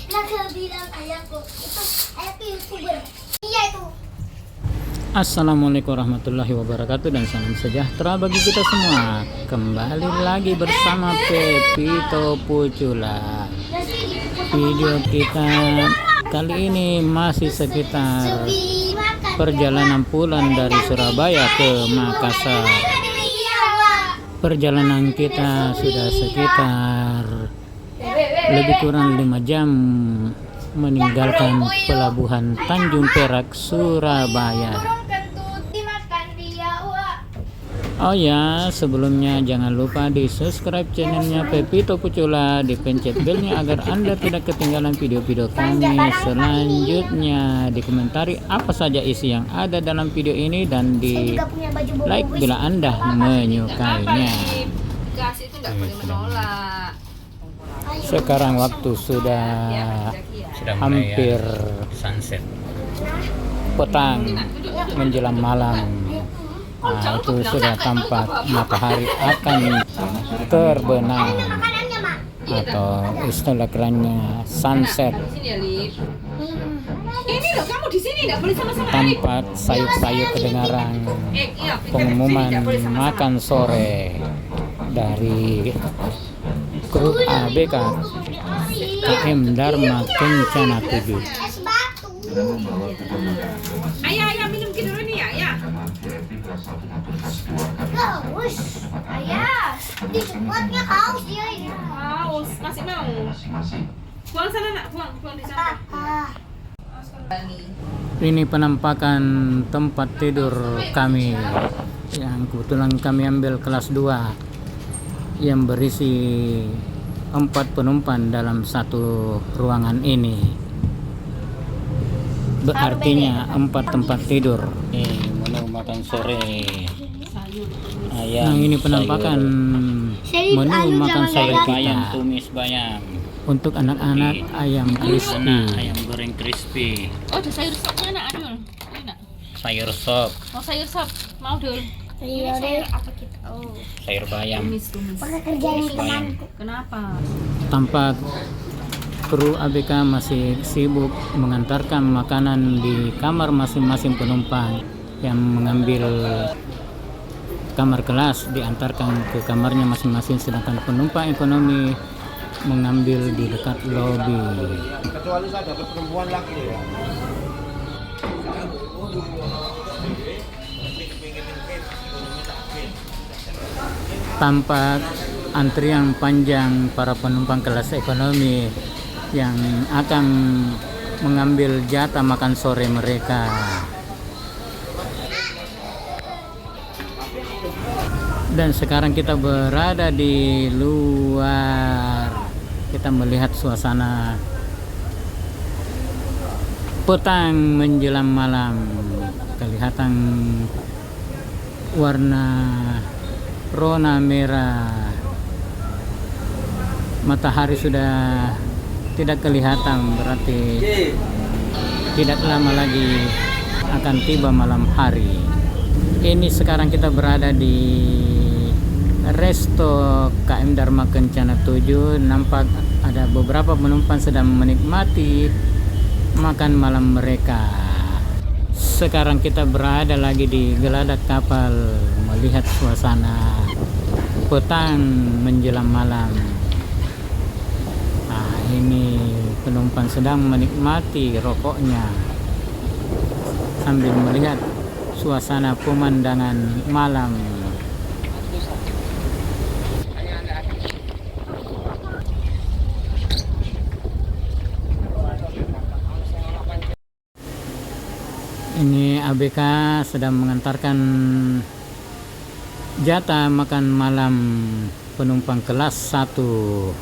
bilang ayahku itu ayahku YouTuber. Iya itu. Assalamualaikum warahmatullahi wabarakatuh dan salam sejahtera bagi kita semua. Kembali lagi bersama Pepito Pucula. Video kita kali ini masih sekitar perjalanan pulang dari Surabaya ke Makassar. Perjalanan kita sudah sekitar lebih kurang 5 jam meninggalkan pelabuhan Tanjung Perak, Surabaya. Oh ya, sebelumnya jangan lupa di subscribe channelnya Pepito Pucula, dipencet belnya agar Anda tidak ketinggalan video-video kami selanjutnya. Dikomentari apa saja isi yang ada dalam video ini dan di like bila Anda menyukainya. Sekarang waktu sudah hampir sunset, petang menjelang malam. Nah, itu sudah tampak matahari akan terbenam atau istilah kerennya sunset. Tampak sayup-sayup kedengaran pengumuman makan sore dari grup ABK KM Dharma Kencana 7. Ayah minum dulu nih ya. Ayah, di cepatnya haus dia ini. Haus, masih mau. Buang sana nak, buang di sana. Ini penampakan tempat tidur kami yang kebetulan kami ambil kelas 2 yang berisi 4 penumpang dalam satu ruangan ini. Berartinya 4 tempat tidur. Menu makan sore. Ayam. Nah, ini penampakan menu makan sore kita. Tumis bayam. Untuk anak-anak ayam crispy. Ayam goreng crispy. Oh, ada sayur sopnya nak, Adul. Ini nak. Sayur sop. Mau sayur sop? Mau, Dul? Iya deh. Apa kita? Oh, Sayur bayam. tumis. Pernah kerjain temanku. Kenapa? Tampak kru ABK masih sibuk mengantarkan makanan di kamar masing-masing penumpang. Yang mengambil kamar kelas diantarkan ke kamarnya masing-masing, sedangkan penumpang ekonomi mengambil di dekat lobi. Kecuali saya dapat perempuan lagi ya. Tampak antrian panjang para penumpang kelas ekonomi yang akan mengambil jatah makan sore mereka. Dan sekarang kita berada di luar. Kita melihat suasana petang menjelang malam. Kelihatan warna rona merah. Matahari sudah tidak kelihatan, berarti tidak lama lagi akan tiba malam hari. Ini sekarang kita berada di Resto KM Dharma Kencana 7. Nampak ada beberapa penumpang sedang menikmati makan malam mereka. Sekarang kita berada lagi di geladak kapal melihat suasana petang menjelang malam. Nah, ini penumpang sedang menikmati rokoknya sambil melihat suasana pemandangan malam. Ini ABK sedang mengantarkan jatah makan malam penumpang kelas 1.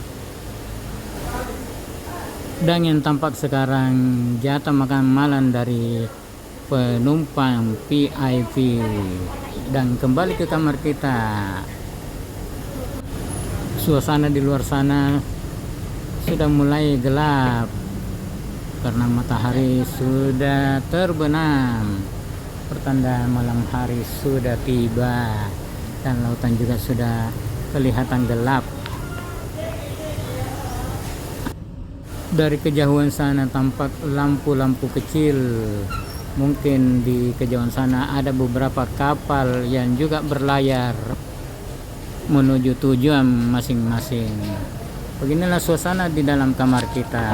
Dan yang tampak sekarang jatah makan malam dari penumpang VIP. Dan kembali ke kamar kita. Suasana di luar sana sudah mulai gelap karena matahari sudah terbenam, pertanda malam hari sudah tiba dan lautan juga sudah kelihatan gelap. Dari kejauhan sana tampak lampu-lampu kecil. Mungkin di kejauhan sana ada beberapa kapal yang juga berlayar menuju tujuan masing-masing. Beginilah suasana di dalam kamar kita.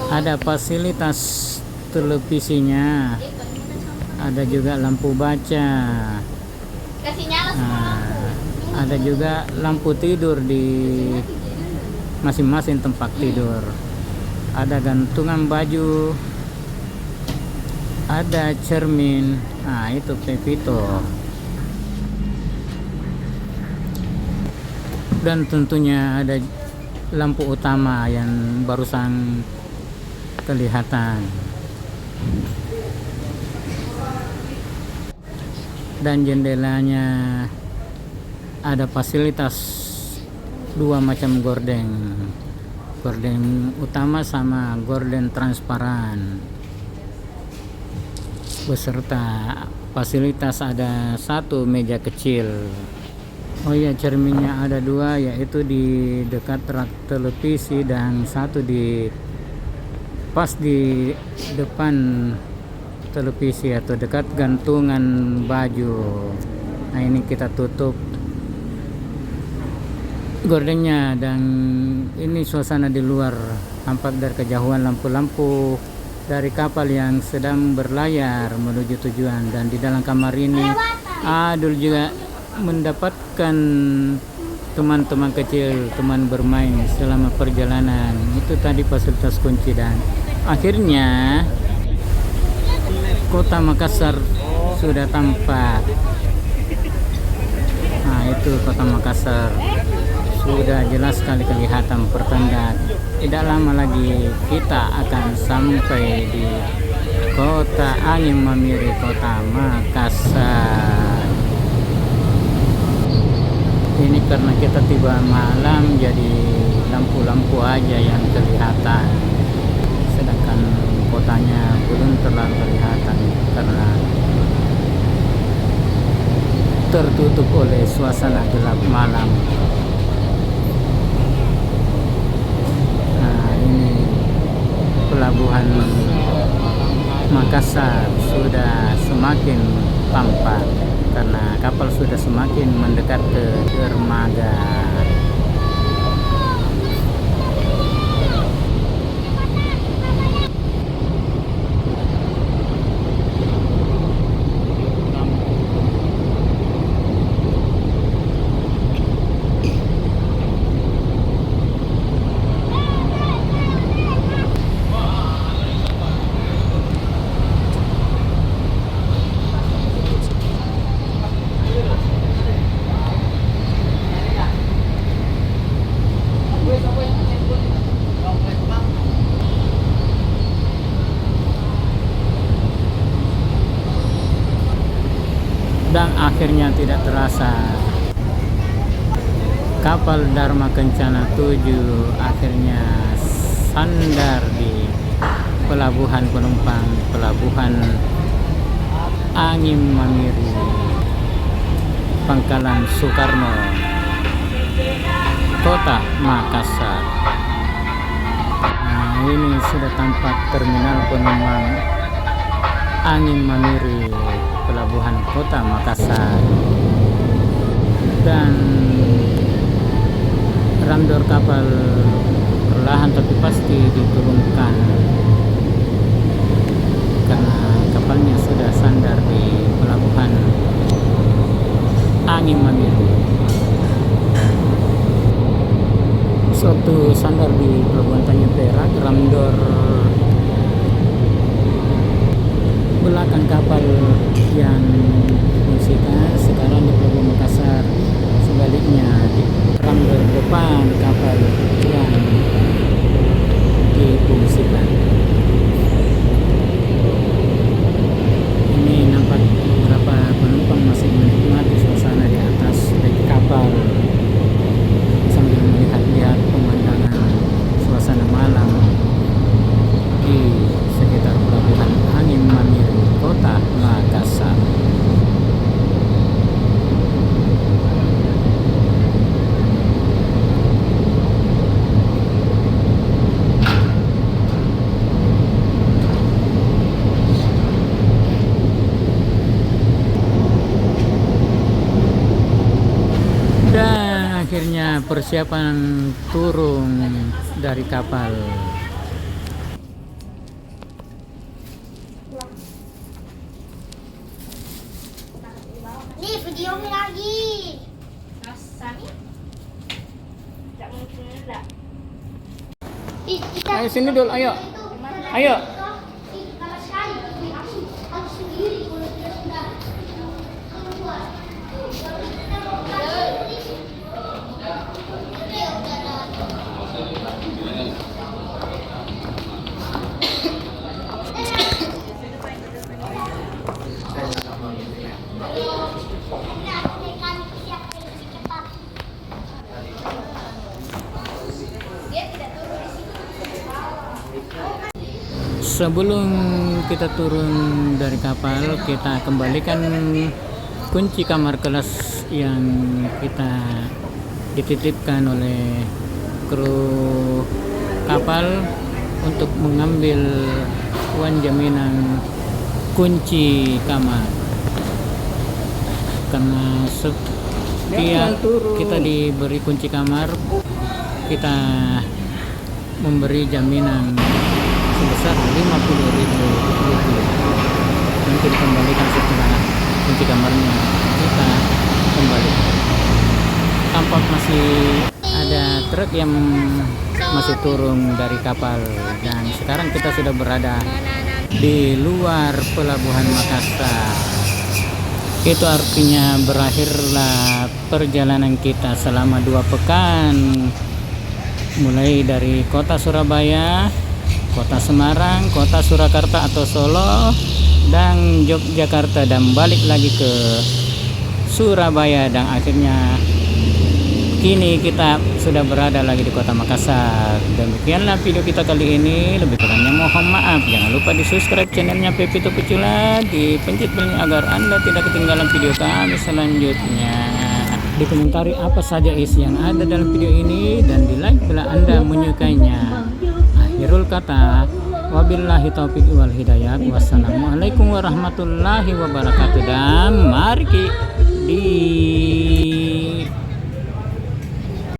Ada fasilitas televisinya, ada juga lampu baca. Kasih nyala Ada juga lampu tidur di masing-masing tempat tidur. Ada gantungan baju, ada cermin. Nah, itu Pepito. Dan tentunya ada lampu utama yang barusan kelihatan. Dan jendelanya ada fasilitas dua macam gorden utama sama gorden transparan, beserta fasilitas ada satu meja kecil. Oh ya, cerminnya ada dua, yaitu di dekat rak televisi dan satu di pas di depan televisi atau dekat gantungan baju. Nah, ini kita tutup gordennya, dan ini suasana di luar. Tampak dari kejauhan lampu-lampu dari kapal yang sedang berlayar menuju tujuan. Dan di dalam kamar ini Adul juga mendapatkan teman-teman kecil, teman bermain selama perjalanan. Itu tadi fasilitas kunci, dan akhirnya kota Makassar sudah tampak. Nah, itu kota Makassar sudah jelas sekali kelihatan, pertanda tidak lama lagi kita akan sampai di kota angin memiri, kota Makassar. Ini karena kita tiba malam, jadi lampu-lampu aja yang kelihatan, sedangkan kotanya belum terlalu kelihatan karena tertutup oleh suasana gelap malam. Nah, ini pelabuhan Makassar sudah semakin tampak karena kapal sudah semakin mendekat ke dermaga. Dan akhirnya tidak terasa kapal Dharma Kencana 7 akhirnya sandar di pelabuhan penumpang, pelabuhan Angin Mamiri, Pangkalan Soekarno, kota Makassar. Nah, ini sudah tampak terminal penumpang Angin Mamiri, pelabuhan kota Makassar. Dan ramdor kapal perlahan tapi pasti diturunkan karena kapalnya sudah sandar di pelabuhan Angin Mamiri. Suatu sandar di pelabuhan Tanjung Perak, ramdor belakang kapal yang difungsikan sekarang di Pelabuhan Makassar, sebaliknya di ramdor depan kapal yang difungsikan. Ini nampak beberapa penumpang masih menikmati suasana di atas dek kapal sambil melihat-lihat pemandangan suasana malam di sekitar pelabuhan Angin Mamiri, kota Makassar. akhirnya persiapan turun dari kapal. Nih, videonya lagi. Rasanya tidak mungkin enggak. Ayo sini dulu, ayo. Ayo. Sebelum kita turun dari kapal, kita kembalikan kunci kamar kelas yang kita dititipkan oleh kru kapal untuk mengambil uang jaminan kunci kamar. Karena setiap kita diberi kunci kamar, kita memberi jaminan sebesar 50.000 rupiah. Nanti dikembalikan setelah kunci kamarnya kita kembali. Tampak masih ada truk yang masih turun dari kapal, dan sekarang kita sudah berada di luar pelabuhan Makassar. Itu artinya berakhirlah perjalanan kita selama 2 pekan, mulai dari kota Surabaya, kota Semarang, kota Surakarta atau Solo, dan Yogyakarta, dan balik lagi ke Surabaya, dan akhirnya kini kita sudah berada lagi di kota Makassar. Demikianlah video kita kali ini. Lebih kurangnya mohon maaf. Jangan lupa di subscribe channelnya Pepito Pecula, dipencet belnya agar Anda tidak ketinggalan video kami selanjutnya. Dikomentari apa saja isi yang ada dalam video ini, dan di like bila Anda menyukainya. Akhirul kata, wabillahi taufiq wal hidayat. Wassalamualaikum warahmatullahi wabarakatuh. Dan mari di